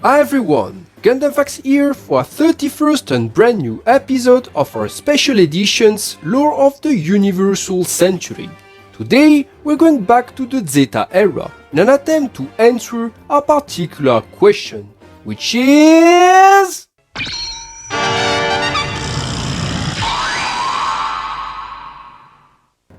Hi everyone, Gundam Facts here for a 31st and brand new episode of our special editions Lore of the Universal Century. Today we're going back to the Zeta era in an attempt to answer a particular question, which is...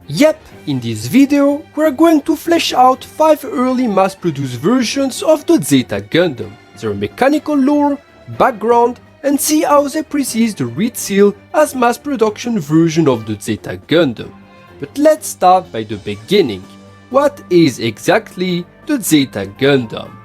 Yep, in this video we're going to flesh out 5 early mass-produced versions of the Zeta Gundam, their mechanical lore, background, and see how they precede the ReZEL as mass-production version of the Zeta Gundam. But let's start by the beginning. What is exactly the Zeta Gundam?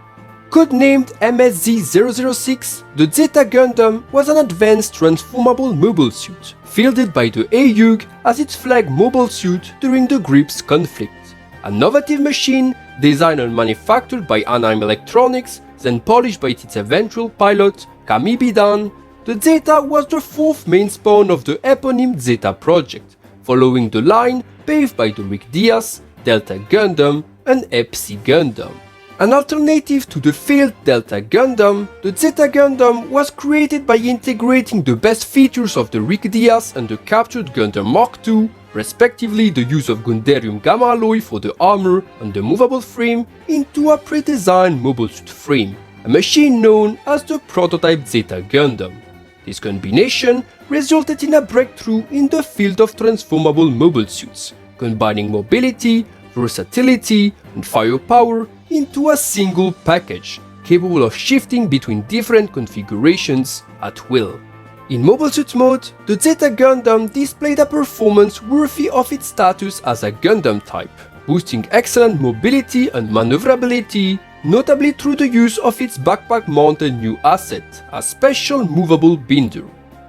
Codenamed MSZ-006, the Zeta Gundam was an advanced transformable mobile suit, fielded by the AUG as its flag mobile suit during the Grips conflict. An innovative machine designed and manufactured by Anheim Electronics, then polished by its eventual pilot, Kamibidan, the Zeta was the fourth main spawn of the eponymous Zeta project, following the line paved by the Rick Diaz, Delta Gundam, and Epsi Gundam. An alternative to the failed Delta Gundam, the Zeta Gundam was created by integrating the best features of the Rick Diaz and the captured Gundam Mk II, respectively the use of Gundarium Gamma alloy for the armor and the movable frame, into a pre-designed mobile suit frame, a machine known as the prototype Zeta Gundam. This combination resulted in a breakthrough in the field of transformable mobile suits, combining mobility, versatility, and firepower into a single package, capable of shifting between different configurations at will. In mobile suit mode, the Zeta Gundam displayed a performance worthy of its status as a Gundam type, boosting excellent mobility and maneuverability, notably through the use of its backpack-mounted new asset, a special movable binder.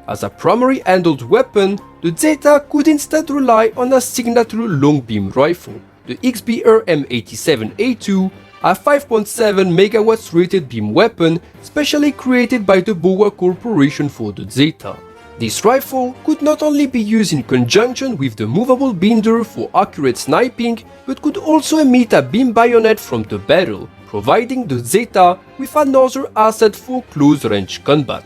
As a primary handled weapon, the Zeta could instead rely on a signature long-beam rifle, the XBR M87A2, a 5.7 MW rated beam weapon specially created by the Boa Corporation for the Zeta. This rifle could not only be used in conjunction with the movable binder for accurate sniping, but could also emit a beam bayonet from the barrel, providing the Zeta with another asset for close-range combat.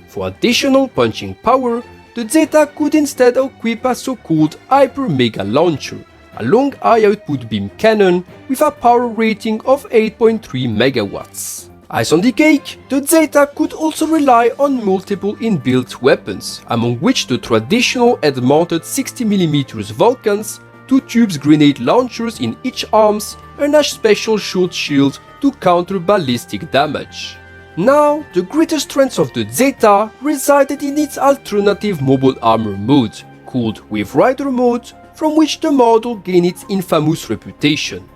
For additional punching power, the Zeta could instead equip a so-called Hyper Mega Launcher, a long high-output beam cannon with a power rating of 8.3 MW. Ice on the cake, the Zeta could also rely on multiple inbuilt weapons, among which the traditional head-mounted 60mm Vulcans, 2 tubes grenade launchers in each arms, and a special short shield to counter ballistic damage. Now, the greatest strength of the Zeta resided in its alternative mobile armor mode, called Wave Rider mode, from which the model gained its infamous reputation.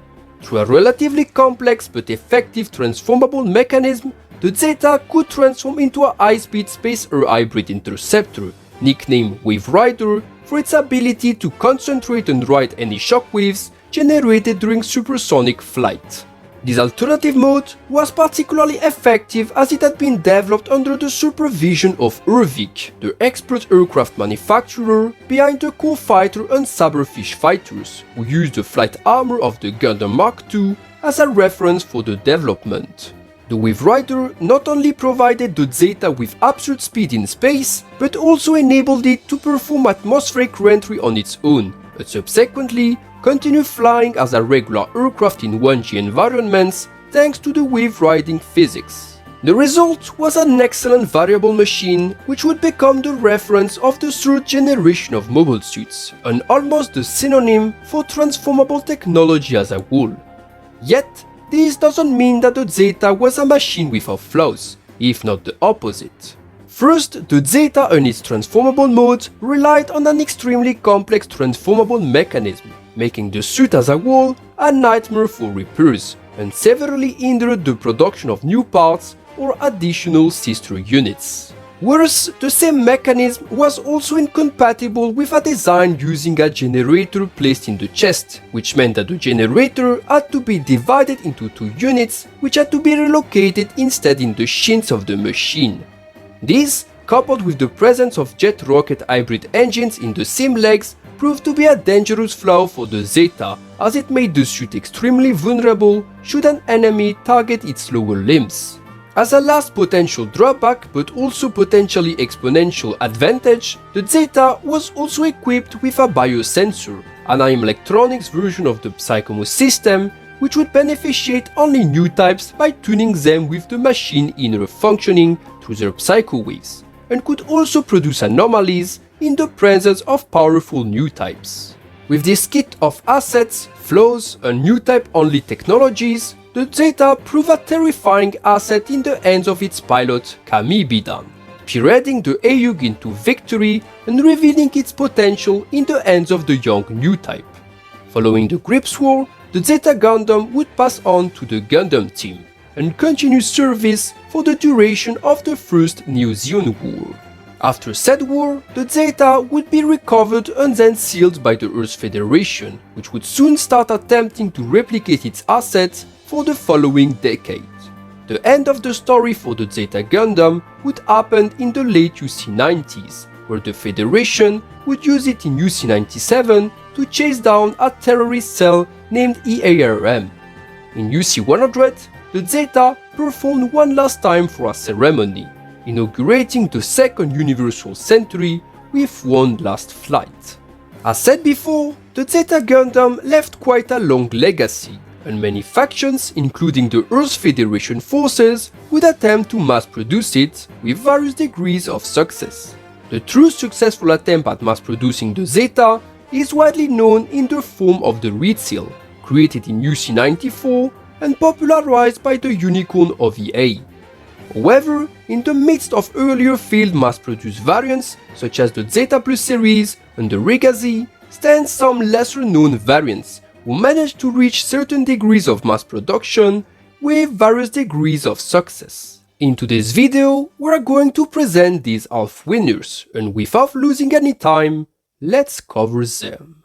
Through a relatively complex but effective transformable mechanism, the Zeta could transform into a high-speed space-air hybrid interceptor, nicknamed Wave Rider, for its ability to concentrate and ride any shockwaves generated during supersonic flight. This alternative mode was particularly effective as it had been developed under the supervision of Ervik, the expert aircraft manufacturer behind the core fighter and Saberfish fighters, who used the flight armor of the Gundam Mk II as a reference for the development. The Wave Rider not only provided the Zeta with absolute speed in space, but also enabled it to perform atmospheric reentry on its own, and subsequently continue flying as a regular aircraft in 1G environments thanks to the wave riding physics. The result was an excellent variable machine which would become the reference of the third generation of mobile suits, and almost the synonym for transformable technology as a whole. Yet, this doesn't mean that the Zeta was a machine without flaws, if not the opposite. First, the Zeta and its transformable mode relied on an extremely complex transformable mechanism, making the suit as a whole a nightmare for repairs, and severely hindered the production of new parts or additional sister units. Worse, the same mechanism was also incompatible with a design using a generator placed in the chest, which meant that the generator had to be divided into 2 units, which had to be relocated instead in the shins of the machine. This, coupled with the presence of jet rocket hybrid engines in the same legs, proved to be a dangerous flaw for the Zeta, as it made the suit extremely vulnerable should an enemy target its lower limbs. As a last potential drawback, but also potentially exponential advantage, the Zeta was also equipped with a biosensor, an IM Electronics version of the Psychomos system, which would beneficiate only new types by tuning them with the machine inner functioning through their psycho waves, and could also produce anomalies in the presence of powerful new types. With this kit of assets, flaws, and new type-only technologies, the Zeta proved a terrifying asset in the hands of its pilot, Kamibidan, spearheading the AUG into victory and revealing its potential in the hands of the young new type. Following the Grips War, the Zeta Gundam would pass on to the Gundam team and continue service for the duration of the first Neo Zeon War. After said war, the Zeta would be recovered and then sealed by the Earth Federation, which would soon start attempting to replicate its assets for the following decade. The end of the story for the Zeta Gundam would happen in the late UC90s, where the Federation would use it in UC97 to chase down a terrorist cell named EARM. In UC100, the Zeta performed one last time for a ceremony, inaugurating the second universal century with one last flight. As said before, the Zeta Gundam left quite a long legacy, and many factions, including the Earth Federation forces, would attempt to mass produce it with various degrees of success. The true successful attempt at mass producing the Zeta is widely known in the form of the ReZEL, created in UC94 and popularized by the Unicorn OVA. However, in the midst of earlier failed mass-produced variants, such as the Zeta Plus series and the ReGAZ, stand some lesser-known variants who managed to reach certain degrees of mass production with various degrees of success. In today's video, we are going to present these half winners, and without losing any time, let's cover them.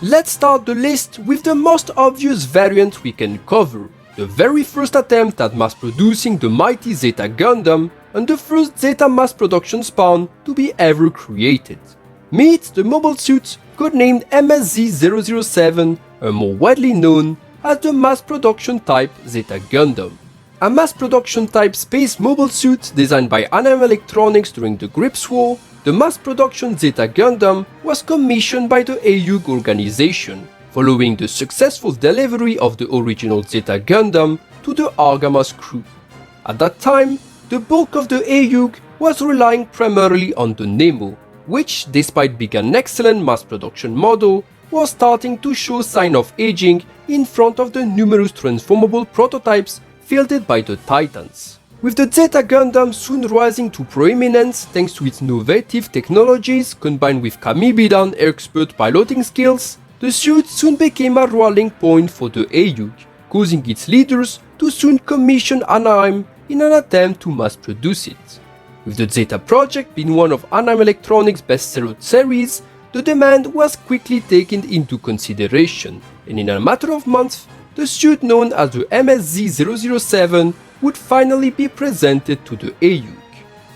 Let's start the list with the most obvious variant we can cover, the very first attempt at mass producing the mighty Zeta Gundam and the first Zeta mass production spawn to be ever created. Meet the mobile suit codenamed MSZ-007, and more widely known as the mass production type Zeta Gundam. A mass production type space mobile suit designed by IM Electronics during the Grips War, the mass production Zeta Gundam was commissioned by the AUG organization, following the successful delivery of the original Zeta Gundam to the Argamas crew. At that time, the bulk of the AUG was relying primarily on the Nemo, which, despite being an excellent mass production model, was starting to show signs of aging in front of the numerous transformable prototypes fielded by the Titans. With the Zeta Gundam soon rising to prominence thanks to its innovative technologies combined with Kamibidan expert piloting skills, the suit soon became a rallying point for the AUG, causing its leaders to soon commission Anaheim in an attempt to mass produce it. With the Zeta project being one of IM Electronics' best-selling series, the demand was quickly taken into consideration, and in a matter of months, the suit known as the MSZ-007 would finally be presented to the AUG.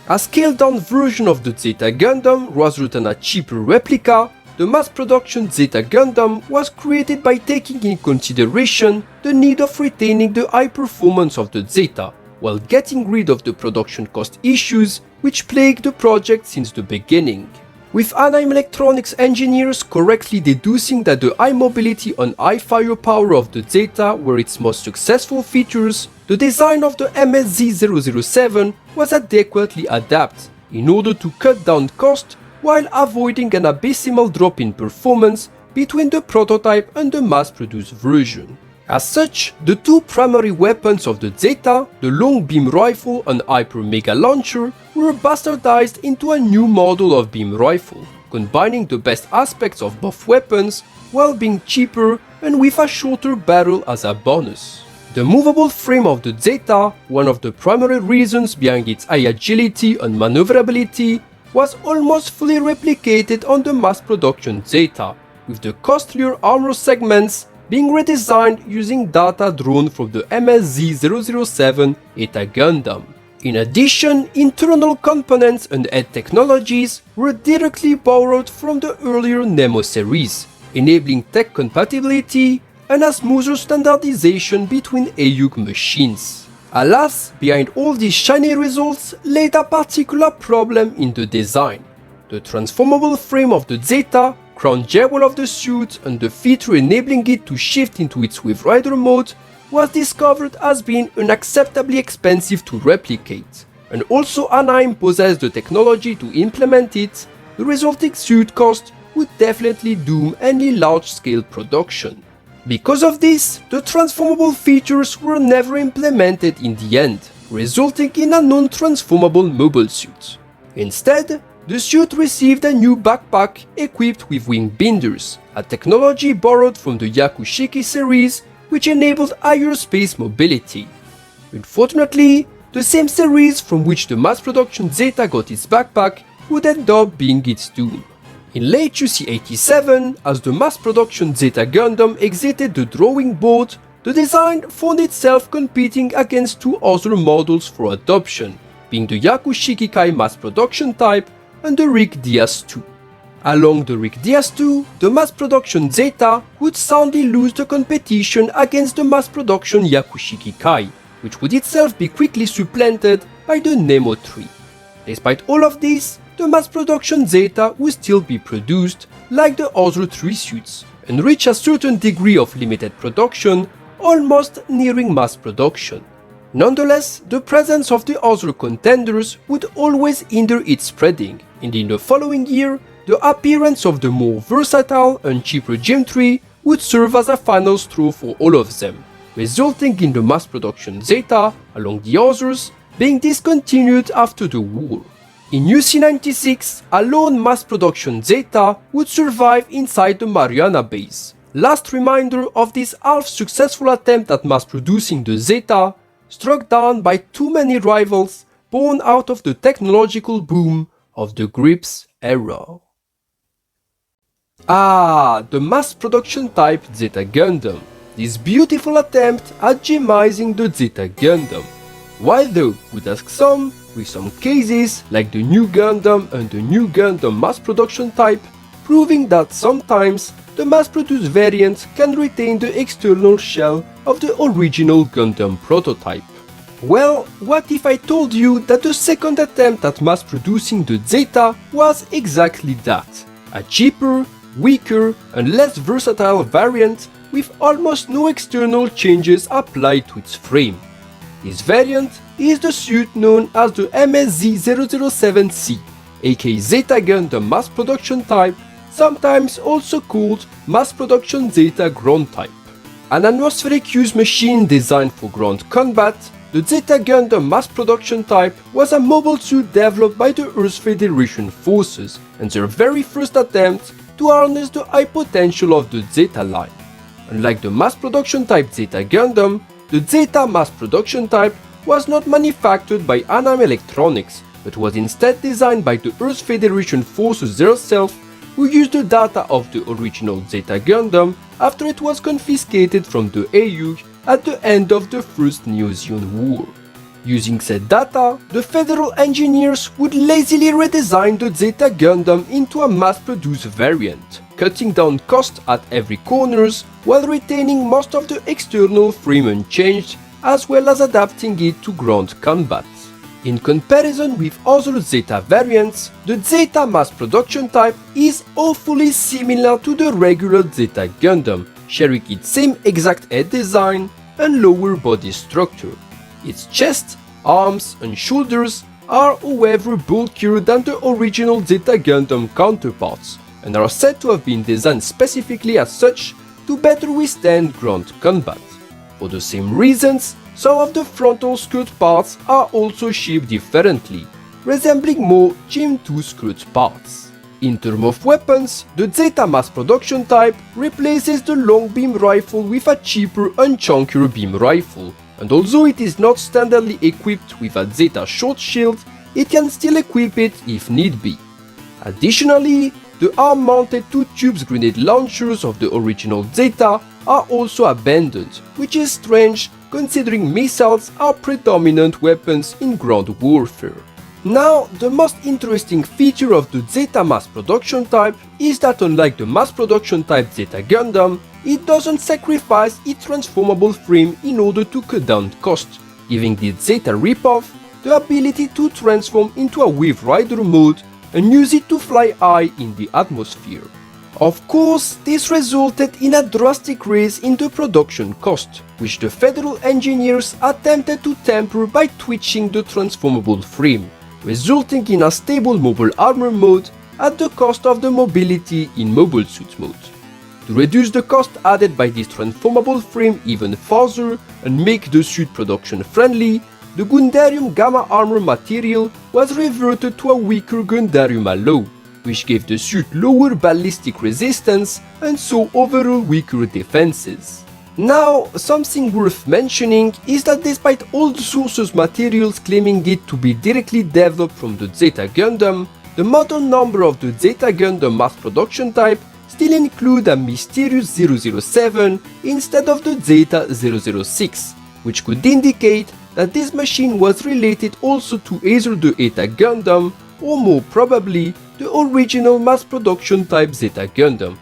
A scaled-down version of the Zeta Gundam rather than a cheaper replica, the mass production Zeta Gundam was created by taking in consideration the need of retaining the high performance of the Zeta, while getting rid of the production cost issues which plagued the project since the beginning. With IM Electronics engineers correctly deducing that the high mobility and high firepower of the Zeta were its most successful features, the design of the MSZ-007 was adequately adapted in order to cut down cost while avoiding an abysmal drop in performance between the prototype and the mass-produced version. As such, the two primary weapons of the Zeta, the long beam rifle and hyper mega launcher, were bastardized into a new model of beam rifle, combining the best aspects of both weapons while being cheaper and with a shorter barrel as a bonus. The movable frame of the Zeta, one of the primary reasons behind its high agility and maneuverability, was almost fully replicated on the mass production Zeta, with the costlier armor segments being redesigned using data drawn from the MSZ-007 Zeta Gundam. In addition, internal components and head technologies were directly borrowed from the earlier Nemo series, enabling tech compatibility and a smoother standardization between AUG machines. Alas, behind all these shiny results laid a particular problem in the design. The transformable frame of the Zeta, crown jewel of the suit, and the feature enabling it to shift into its Wave Rider mode was discovered as being unacceptably expensive to replicate, and also Anaheim possessed the technology to implement it. The resulting suit cost would definitely doom any large-scale production. Because of this, the transformable features were never implemented in the end, resulting in a non-transformable mobile suit. Instead, the suit received a new backpack equipped with wing binders, a technology borrowed from the Yakushiki series which enabled higher space mobility. Unfortunately, the same series from which the mass-production Zeta got its backpack would end up being its doom. In late UC87, as the mass-production Zeta Gundam exited the drawing board, the design found itself competing against two other models for adoption, being the Yakushiki Kai mass-production type and the Rick Diaz II. Along the Rick Diaz II, the mass-production Zeta would soundly lose the competition against the mass-production Yakushiki Kai, which would itself be quickly supplanted by the Nemo III. Despite all of this, the mass-production Zeta would still be produced like the other three suits and reach a certain degree of limited production, almost nearing mass production. Nonetheless, the presence of the other contenders would always hinder its spreading, and in the following year, the appearance of the more versatile and cheaper Gem 3 would serve as a final straw for all of them, resulting in the mass production Zeta, along the others, being discontinued after the war. In UC96, a lone mass production Zeta would survive inside the Mariana base. Last reminder of this half-successful attempt at mass producing the Zeta, struck down by too many rivals born out of the technological boom of the Grips era. The mass production type Zeta Gundam, this beautiful attempt at gemizing the Zeta Gundam. While though, would ask some, with some cases like the new Gundam and the new Gundam mass production type, proving that sometimes the mass-produced variant can retain the external shell of the original Gundam prototype. Well, what if I told you that the second attempt at mass-producing the Zeta was exactly that? A cheaper, weaker and less versatile variant with almost no external changes applied to its frame. This variant is the suit known as the MSZ007C, aka Zeta Gundam Mass Production Type, sometimes also called Mass Production Zeta Grunt Type. An atmospheric use machine designed for ground combat, the Zeta Gundam Mass Production Type was a mobile suit developed by the Earth Federation forces and their very first attempt to harness the high potential of the Zeta line. Unlike the mass production type Zeta Gundam, the Zeta mass production type was not manufactured by Anaheim Electronics, but was instead designed by the Earth Federation forces themselves, who used the data of the original Zeta Gundam after it was confiscated from the AU at the end of the First Neo-Zeon War. Using said data, the federal engineers would lazily redesign the Zeta Gundam into a mass-produced variant, cutting down costs at every corners while retaining most of the external frame unchanged, as well as adapting it to ground combat. In comparison with other Zeta variants, the Zeta mass production type is awfully similar to the regular Zeta Gundam, sharing its same exact head design and lower body structure. Its chest, arms and shoulders are however bulkier than the original Zeta Gundam counterparts and are said to have been designed specifically as such to better withstand ground combat. For the same reasons, some of the frontal skirt parts are also shaped differently, resembling more Gem 2 skirt parts. In terms of weapons, the Zeta mass production type replaces the long beam rifle with a cheaper and chunkier beam rifle, and although it is not standardly equipped with a Zeta short shield, it can still equip it if need be. Additionally, the arm-mounted 2 tubes grenade launchers of the original Zeta are also abandoned, which is strange considering missiles are predominant weapons in ground warfare. Now, the most interesting feature of the Zeta mass production type is that unlike the mass production type Zeta Gundam, it doesn't sacrifice its transformable frame in order to cut down cost. giving the Zeta ripoff the ability to transform into a Wave Rider mode and use it to fly high in the atmosphere. Of course, this resulted in a drastic raise in the production cost, which the Federal engineers attempted to temper by twitching the transformable frame, resulting in a stable mobile armor mode at the cost of the mobility in mobile suit mode. To reduce the cost added by this transformable frame even further and make the suit production friendly, the Gundarium Gamma armor material was reverted to a weaker Gundarium alloy, which gave the suit lower ballistic resistance and so overall weaker defenses. Now, something worth mentioning is that despite all the sources materials claiming it to be directly developed from the Zeta Gundam, the model number of the Zeta Gundam mass production type still include a mysterious 007 instead of the Zeta 006, which could indicate that this machine was related also to either the Eta Gundam or more probably the original mass production type Zeta Gundam.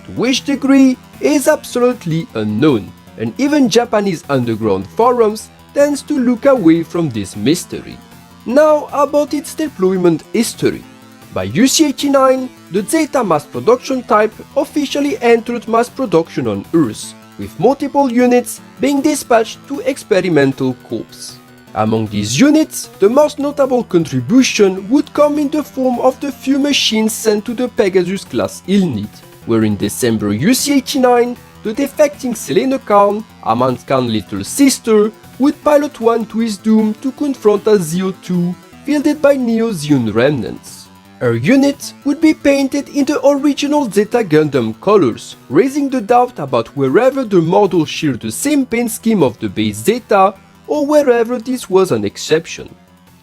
To which degree is absolutely unknown, and even Japanese underground forums tends to look away from this mystery. Now about its deployment history. By UC-89, the Zeta mass production type officially entered mass production on Earth, with multiple units being dispatched to experimental corps. Among these units, the most notable contribution would come in the form of the few machines sent to the Pegasus-class Ilnit, where in December UC-89, the defecting Selena Khan, Aman Khan's little sister, would pilot one to his doom to confront a ZO-2 fielded by Neo-Zeon remnants. Her unit would be painted in the original Zeta Gundam colors, raising the doubt about wherever the model shared the same paint scheme of the base Zeta or wherever this was an exception.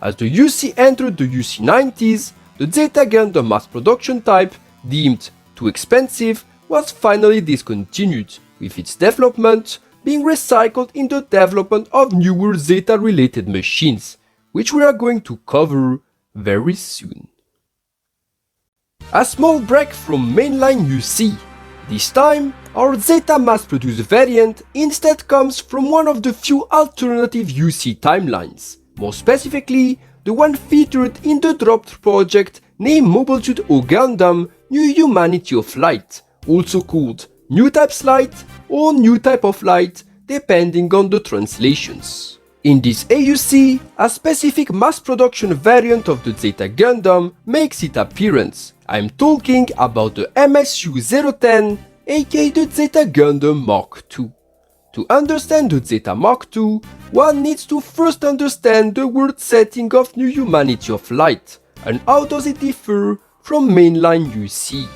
As the UC entered the UC-90s, the Zeta Gundam mass production type, deemed too expensive, was finally discontinued, with its development being recycled in the development of newer Zeta-related machines, which we are going to cover very soon. A small break from mainline UC. This time, our Zeta mass-produced variant instead comes from one of the few alternative UC timelines, more specifically, the one featured in the dropped project named Mobile Suit O Gundam New Humanity of Light, also called New Types Light or New Type of Light, depending on the translations. In this AUC, a specific mass production variant of the Zeta Gundam makes its appearance. I'm talking about the MSU-010, aka the Zeta Gundam Mk II. To understand the Zeta Mk II, one needs to first understand the world setting of New Humanity of Light, and how does it differ from mainline UC.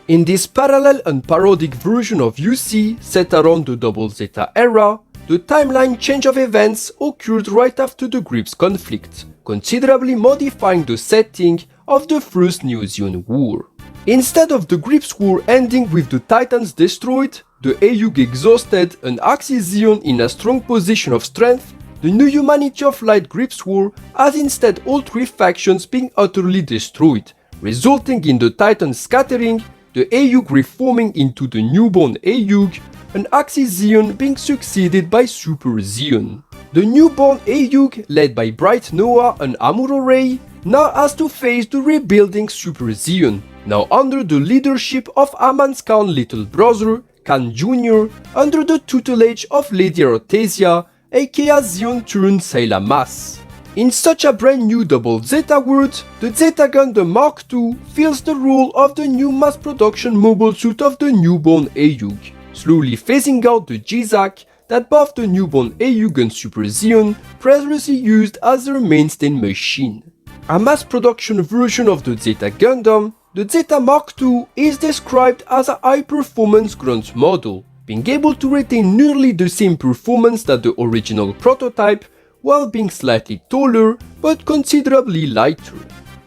In this parallel and parodic version of UC set around the Double Zeta era, the timeline change of events occurred right after the Grips conflict, considerably modifying the setting of the first Neo-Zeon War. Instead of the Grips War ending with the Titans destroyed, the AUG exhausted and Axis Zeon in a strong position of strength, the New Humanity of Light Grips War has instead all three factions being utterly destroyed, resulting in the Titans scattering, the AUG reforming into the newborn AUG, and Axis Zeon being succeeded by Super Zeon. The newborn AUG, led by Bright Noah and Amuro Ray, now has to face the rebuilding Super Zeon, now under the leadership of Aman Khan's little brother, Khan Jr., under the tutelage of Lady Artesia, aka Zeon turned Sayla Mas. In such a brand new Double Zeta world, the Zeta Gundam Mk II fills the role of the new mass production mobile suit of the newborn AUG, slowly phasing out the JZAC that both the newborn AUG and Super Zeon previously used as their mainstay machine. A mass production version of the Zeta Gundam, the Zeta Mk II is described as a high-performance grunt model, being able to retain nearly the same performance that the original prototype, while being slightly taller but considerably lighter.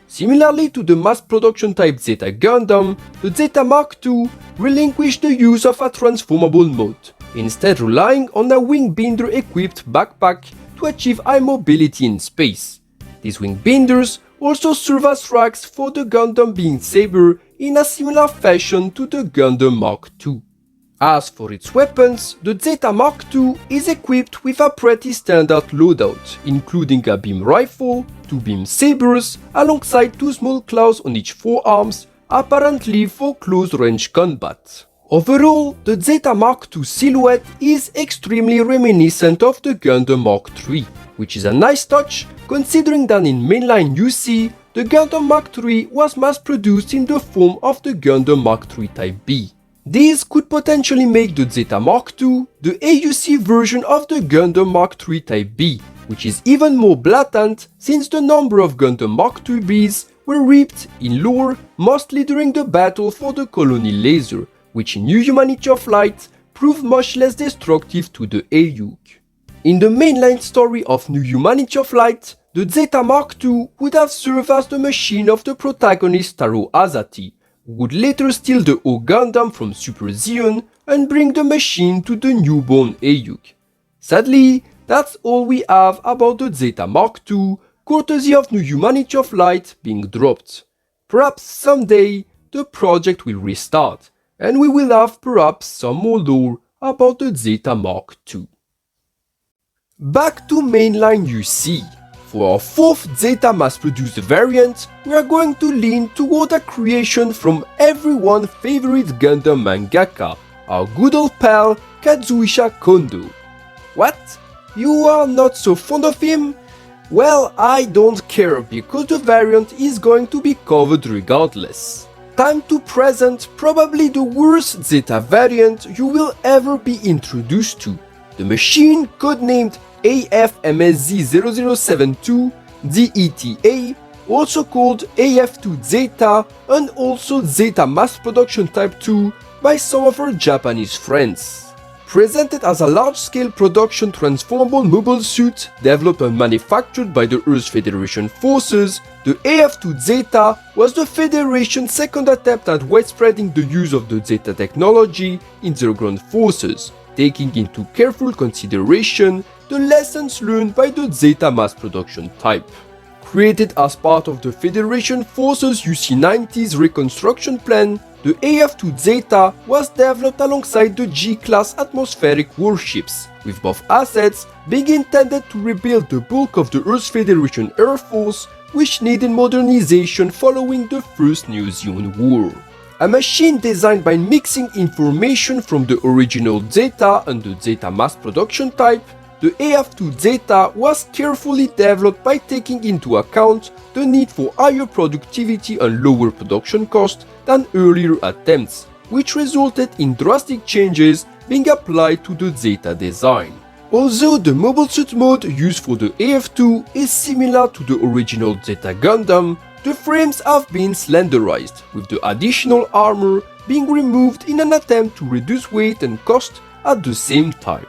Similarly to the mass production type Zeta Gundam, the Zeta Mk II relinquished the use of a transformable mode, instead relying on a wing binder equipped backpack to achieve high mobility in space. These wing binders also serve as racks for the Gundam Being Saber in a similar fashion to the Gundam Mk II. As for its weapons, the Zeta Mark II is equipped with a pretty standard loadout, including a beam rifle, 2 beam sabers, alongside 2 small claws on each forearms, apparently for close-range combat. Overall, the Zeta Mark II silhouette is extremely reminiscent of the Gundam Mark III, which is a nice touch considering that in mainline UC, the Gundam Mark III was mass-produced in the form of the Gundam Mark III Type B. These could potentially make the Zeta Mark II the AUC version of the Gundam Mark III Type B, which is even more blatant since the number of Gundam Mark II Bs were ripped in lore mostly during the battle for the Colony Laser, which in New Humanity of Light proved much less destructive to the AUC. In the mainline story of New Humanity of Light, the Zeta Mark II would have served as the machine of the protagonist Taro Azati, who would later steal the O Gundam from Super Zeon and bring the machine to the newborn AUC. Sadly, that's all we have about the Zeta Mark II, courtesy of New Humanity of Light being dropped. Perhaps someday the project will restart, and we will have perhaps some more lore about the Zeta Mark II. Back to mainline UC. For our 4th Zeta mass-produced variant, we are going to lean toward a creation from everyone's favorite Gundam mangaka, our good old pal Kazuhisa Kondo. What? You are not so fond of him? Well, I don't care because the variant is going to be covered regardless. Time to present probably the worst Zeta variant you will ever be introduced to. The machine codenamed AF-MSZ0072 DETA, also called AF2 Zeta and also Zeta Mass Production Type 2 by some of our Japanese friends. Presented as a large-scale production transformable mobile suit developed and manufactured by the Earth Federation forces, the AF2 Zeta was the Federation's second attempt at widespreading the use of the Zeta technology in their ground forces, taking into careful consideration the lessons learned by the Zeta mass production type. Created as part of the Federation Forces UC-90's reconstruction plan, the AF2 Zeta was developed alongside the G-class atmospheric warships, with both assets being intended to rebuild the bulk of the Earth Federation Air Force, which needed modernization following the First Neo-Zeon War. A machine designed by mixing information from the original Zeta and the Zeta mass production type, the AF2 Zeta was carefully developed by taking into account the need for higher productivity and lower production cost than earlier attempts, which resulted in drastic changes being applied to the Zeta design. Although the mobile suit mode used for the AF2 is similar to the original Zeta Gundam, the frames have been slenderized, with the additional armor being removed in an attempt to reduce weight and cost at the same time.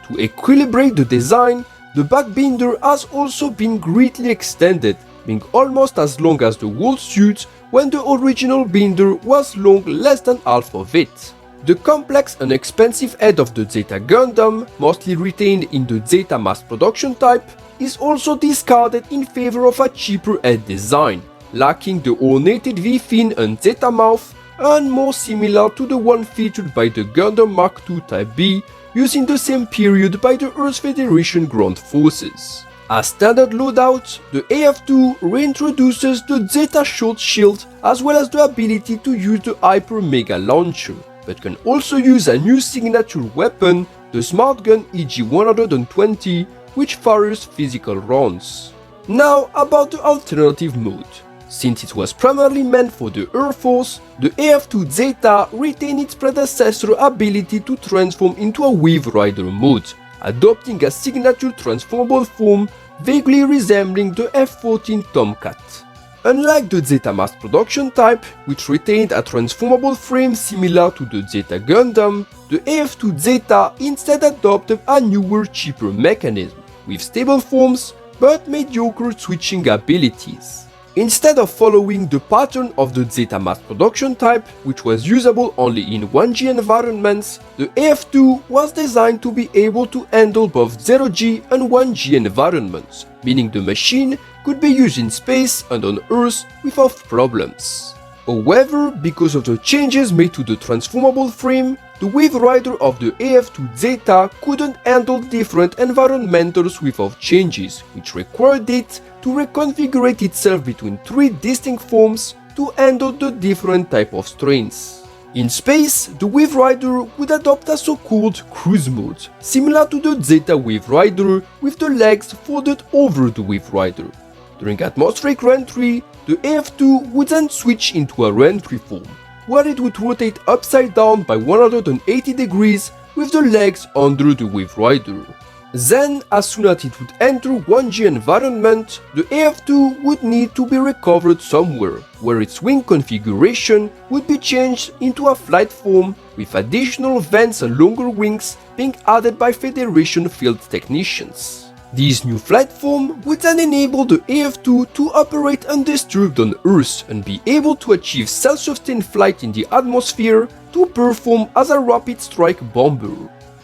To equilibrate the design, the backbinder has also been greatly extended, being almost as long as the whole suit when the original binder was long less than half of it. The complex and expensive head of the Zeta Gundam, mostly retained in the Zeta mass production type, is also discarded in favor of a cheaper head design, lacking the ornated V-fin and Zeta mouth, and more similar to the one featured by the Gundam Mark II Type B, used in the same period by the Earth Federation ground forces. As standard loadout, the AF2 reintroduces the Zeta short shield as well as the ability to use the Hyper Mega Launcher, but can also use a new signature weapon, the Smart Gun EG-120, which fires physical rounds. Now about the alternative mode. Since it was primarily meant for the Air Force, the AF2 Zeta retained its predecessor ability to transform into a Wave Rider mode, adopting a signature transformable form vaguely resembling the F-14 Tomcat. Unlike the Zeta mass production type, which retained a transformable frame similar to the Zeta Gundam, the AF2 Zeta instead adopted a newer, cheaper mechanism, with stable forms but mediocre switching abilities. Instead of following the pattern of the Zeta mass production type, which was usable only in 1G environments, the AF2 was designed to be able to handle both 0G and 1G environments, meaning the machine could be used in space and on Earth without problems. However, because of the changes made to the transformable frame, the Wave Rider of the AF2 Zeta couldn't handle different environmentals without changes, which required it to reconfigure itself between 3 distinct forms to handle the different type of strains. In space, the Wave Rider would adopt a so-called cruise mode, similar to the Zeta Wave Rider with the legs folded over the Wave Rider. During atmospheric re-entry, the AF2 would then switch into a re-entry form, where it would rotate upside down by 180 degrees with the legs under the Wave Rider. Then, as soon as it would enter 1G environment, the AF2 would need to be recovered somewhere, where its wing configuration would be changed into a flight form with additional vents and longer wings being added by Federation field technicians. This new flight form would then enable the AF2 to operate undisturbed on Earth and be able to achieve self-sustained flight in the atmosphere to perform as a rapid strike bomber.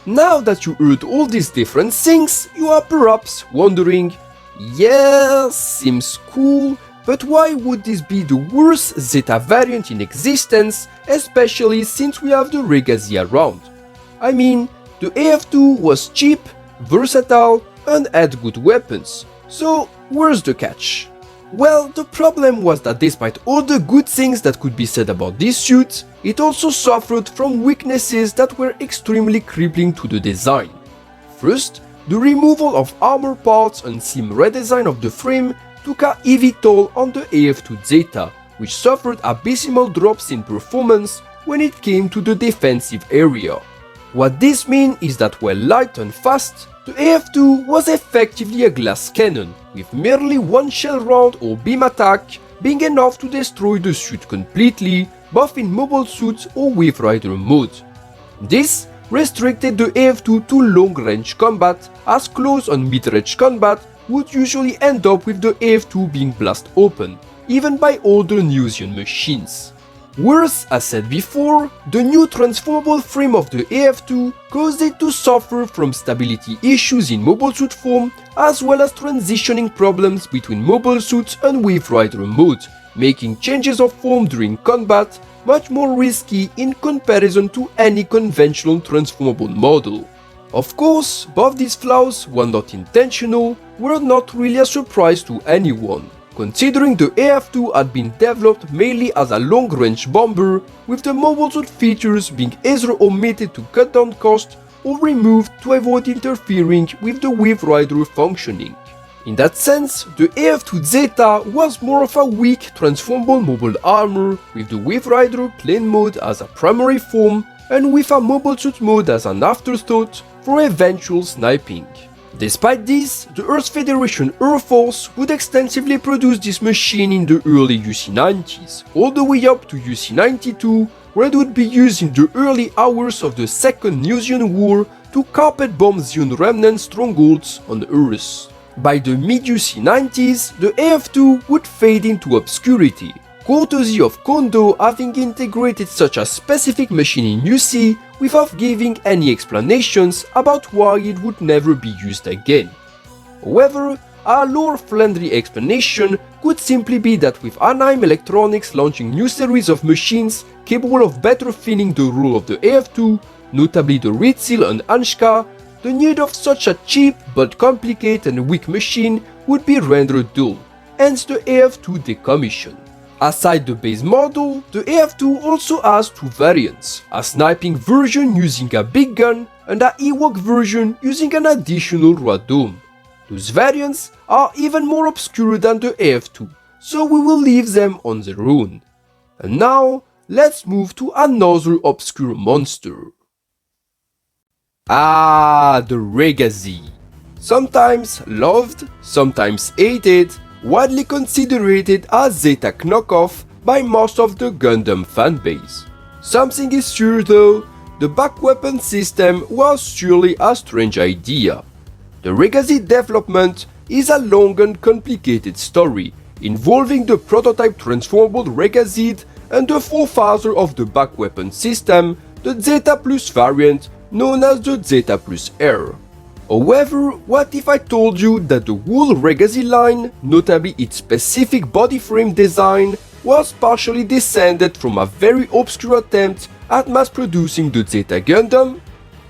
Now that you heard all these different things, you are perhaps wondering, yeah, seems cool, but why would this be the worst Zeta variant in existence, especially since we have the ReZEL around? I mean, the AF2 was cheap, versatile, and had good weapons, so where's the catch? Well, the problem was that despite all the good things that could be said about this suit, it also suffered from weaknesses that were extremely crippling to the design. First, the removal of armor parts and seam redesign of the frame took a heavy toll on the AF2 Zeta, which suffered abysmal drops in performance when it came to the defensive area. What this means is that while light and fast, the AF2 was effectively a glass cannon, with merely one shell round or beam attack being enough to destroy the suit completely, both in mobile suit or Wave Rider mode. This restricted the AF2 to long-range combat, as close and mid-range combat would usually end up with the AF2 being blasted open, even by older Newsian machines. Worse, as said before, the new transformable frame of the AF2 caused it to suffer from stability issues in mobile suit form, as well as transitioning problems between mobile suit and Wave Rider mode, making changes of form during combat much more risky in comparison to any conventional transformable model. Of course, both these flaws, while not intentional, were not really a surprise to anyone, considering the AF2 had been developed mainly as a long-range bomber, with the mobile suit features being either omitted to cut down cost or removed to avoid interfering with the Wave Rider functioning. In that sense, the AF2 Zeta was more of a weak transformable mobile armor, with the Wave Rider plane mode as a primary form and with a mobile suit mode as an afterthought for eventual sniping. Despite this, the Earth Federation Air Force would extensively produce this machine in the early UC90s, all the way up to UC92, where it would be used in the early hours of the Second Newsian War to carpet bomb Zion remnant strongholds on Earth. By the mid-UC90s, the AF2 would fade into obscurity, courtesy of Kondo having integrated such a specific machine in UC without giving any explanations about why it would never be used again. However, a lore-friendly explanation could simply be that with Anaheim Electronics launching new series of machines capable of better filling the role of the AF2, notably the ReZEL and Anshka, the need of such a cheap but complicated and weak machine would be rendered dull, hence the AF2 decommission. Aside the base model, the AF2 also has two variants, a sniping version using a big gun and a Ewok version using an additional radome. Those variants are even more obscure than the AF2, so we will leave them on their own. And now, let's move to another obscure monster. The ReZEL. Sometimes loved, sometimes hated, widely considered a Zeta knockoff by most of the Gundam fanbase. Something is sure though, the back weapon system was surely a strange idea. The ReZEL development is a long and complicated story, involving the prototype transformable ReZEL and the forefather of the back weapon system, the Zeta Plus variant known as the Zeta Plus Air. However, what if I told you that the whole ReZEL line, notably its specific body frame design, was partially descended from a very obscure attempt at mass producing the Zeta Gundam,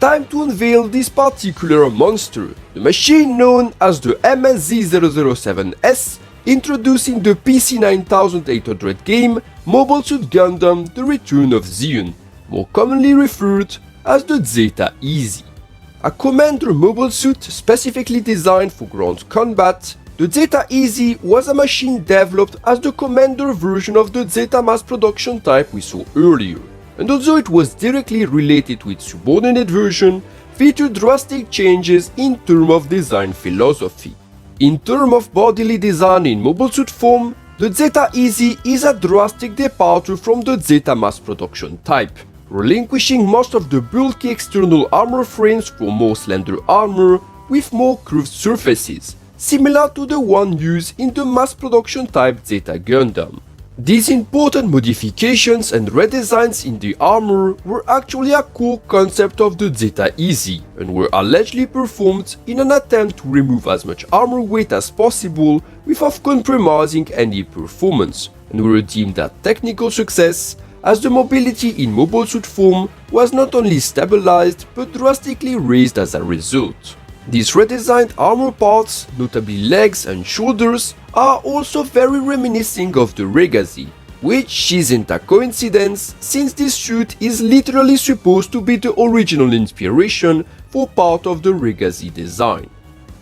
time to unveil this particular monster, the machine known as the MSZ007S, introducing the PC 9800 game Mobile Suit Gundam The Return of Zeon, more commonly referred as the Zeta Easy. A commander mobile suit specifically designed for ground combat, the Zeta Easy was a machine developed as the commander version of the Zeta mass production type we saw earlier, and although it was directly related to its subordinate version, featured drastic changes in terms of design philosophy. In terms of bodily design in mobile suit form, the Zeta Easy is a drastic departure from the Zeta mass production type, relinquishing most of the bulky external armor frames for more slender armor with more curved surfaces, similar to the one used in the mass production type Zeta Gundam. These important modifications and redesigns in the armor were actually a core concept of the Zeta Easy and were allegedly performed in an attempt to remove as much armor weight as possible without compromising any performance, and were deemed a technical success as the mobility in mobile suit form was not only stabilized but drastically raised as a result. These redesigned armor parts, notably legs and shoulders, are also very reminiscent of the ReZEL, which isn't a coincidence since this suit is literally supposed to be the original inspiration for part of the ReZEL design.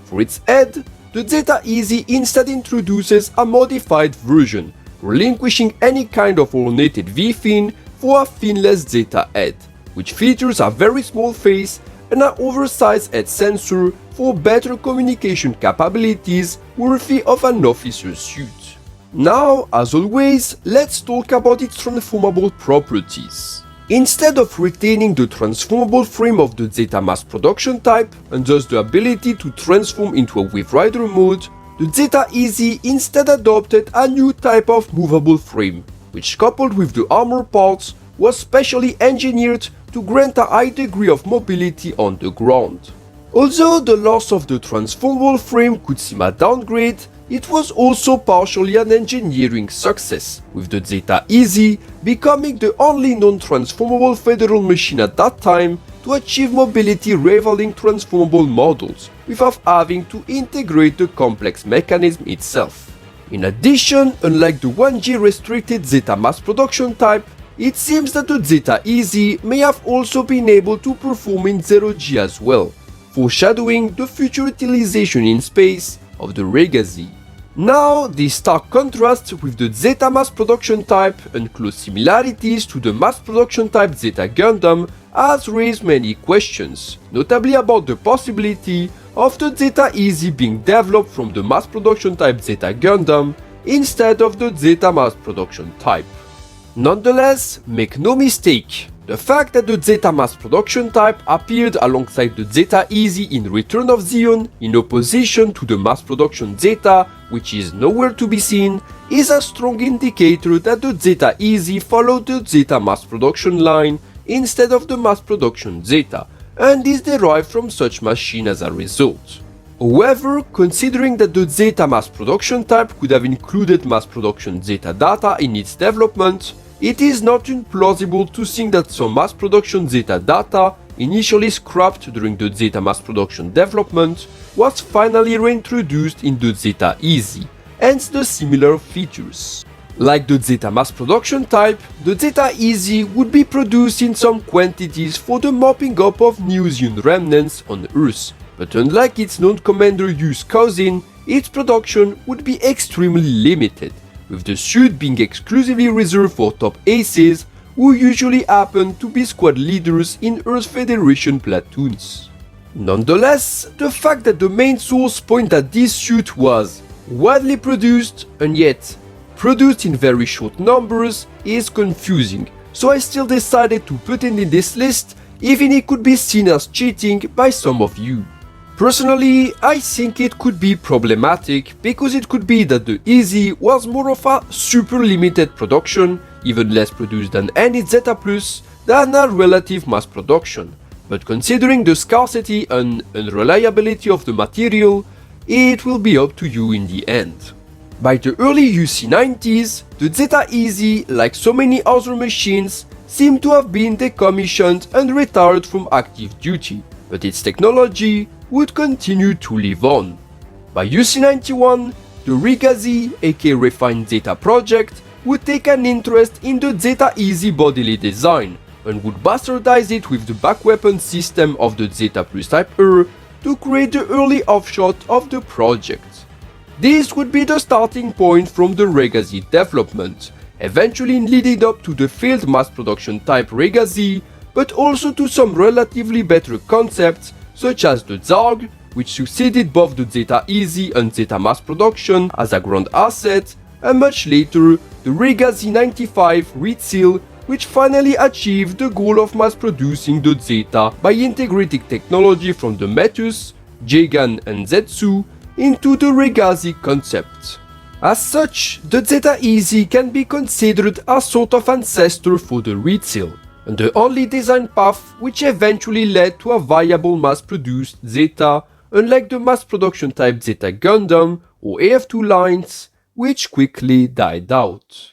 For its head, the Zeta Easy instead introduces a modified version, relinquishing any kind of ornated V-fin for a finless Zeta head, which features a very small face and an oversized head sensor for better communication capabilities worthy of an officer's suit. Now, as always, let's talk about its transformable properties. Instead of retaining the transformable frame of the Zeta mass production type, and thus the ability to transform into a Wave Rider mode, the Zeta Easy instead adopted a new type of movable frame, which coupled with the armor parts was specially engineered to grant a high degree of mobility on the ground. Although the loss of the transformable frame could seem a downgrade, it was also partially an engineering success, with the Zeta Easy becoming the only non-transformable Federal machine at that time to achieve mobility rivaling transformable models, without having to integrate the complex mechanism itself. In addition, unlike the 1G restricted Zeta mass production type, it seems that the Zeta Easy may have also been able to perform in 0G as well, foreshadowing the future utilization in space of the ReZEL. Now, this stark contrast with the Zeta mass production type and close similarities to the mass production type Zeta Gundam has raised many questions, notably about the possibility of the Zeta Easy being developed from the mass production type Zeta Gundam instead of the Zeta mass production type. Nonetheless, make no mistake, the fact that the Zeta mass production type appeared alongside the Zeta Easy in Return of Zeon in opposition to the mass production Zeta, which is nowhere to be seen, is a strong indicator that the Zeta Easy followed the Zeta mass production line instead of the mass production Zeta, and is derived from such machine as a result. However, considering that the Zeta mass production type could have included mass production Zeta data in its development, it is not implausible to think that some mass production Zeta data, initially scrapped during the Zeta mass production development, was finally reintroduced in the Zeta Easy, hence the similar features. Like the Zeta mass production type, the Zeta Easy would be produced in some quantities for the mopping up of new Zeon remnants on Earth, but unlike its non-commander use cousin, its production would be extremely limited, with the suit being exclusively reserved for top aces, who usually happen to be squad leaders in Earth Federation platoons. Nonetheless, the fact that the main source point that this suit was widely produced and yet produced in very short numbers is confusing, so I still decided to put it in this list, even it could be seen as cheating by some of you. Personally, I think it could be problematic because it could be that the Easy was more of a super limited production, even less produced than any Zeta Plus, than a relative mass production. But considering the scarcity and unreliability of the material, it will be up to you in the end. By the early UC90s, the Zeta Easy, like so many other machines, seemed to have been decommissioned and retired from active duty, but its technology would continue to live on. By UC91, the ReZEL, aka Refined Zeta project, would take an interest in the Zeta Easy bodily design and would bastardize it with the back weapon system of the Zeta Plus Type R to create the early offshot of the project. This would be the starting point from the ReZEL development, eventually leading up to the failed mass production type ReZEL, but also to some relatively better concepts such as the Zarg, which succeeded both the Zeta Easy and Zeta mass production as a ground asset, and much later the ReZEL 95 ReZEL, which finally achieved the goal of mass producing the Zeta by integrating technology from the Metus, Jagan and Zetsu into the ReZEL concept. As such, the Zeta Easy can be considered a sort of ancestor for the ReZEL, and the only design path which eventually led to a viable mass-produced Zeta, unlike the mass production type Zeta Gundam or AF2 lines, which quickly died out.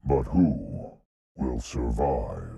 But who will survive?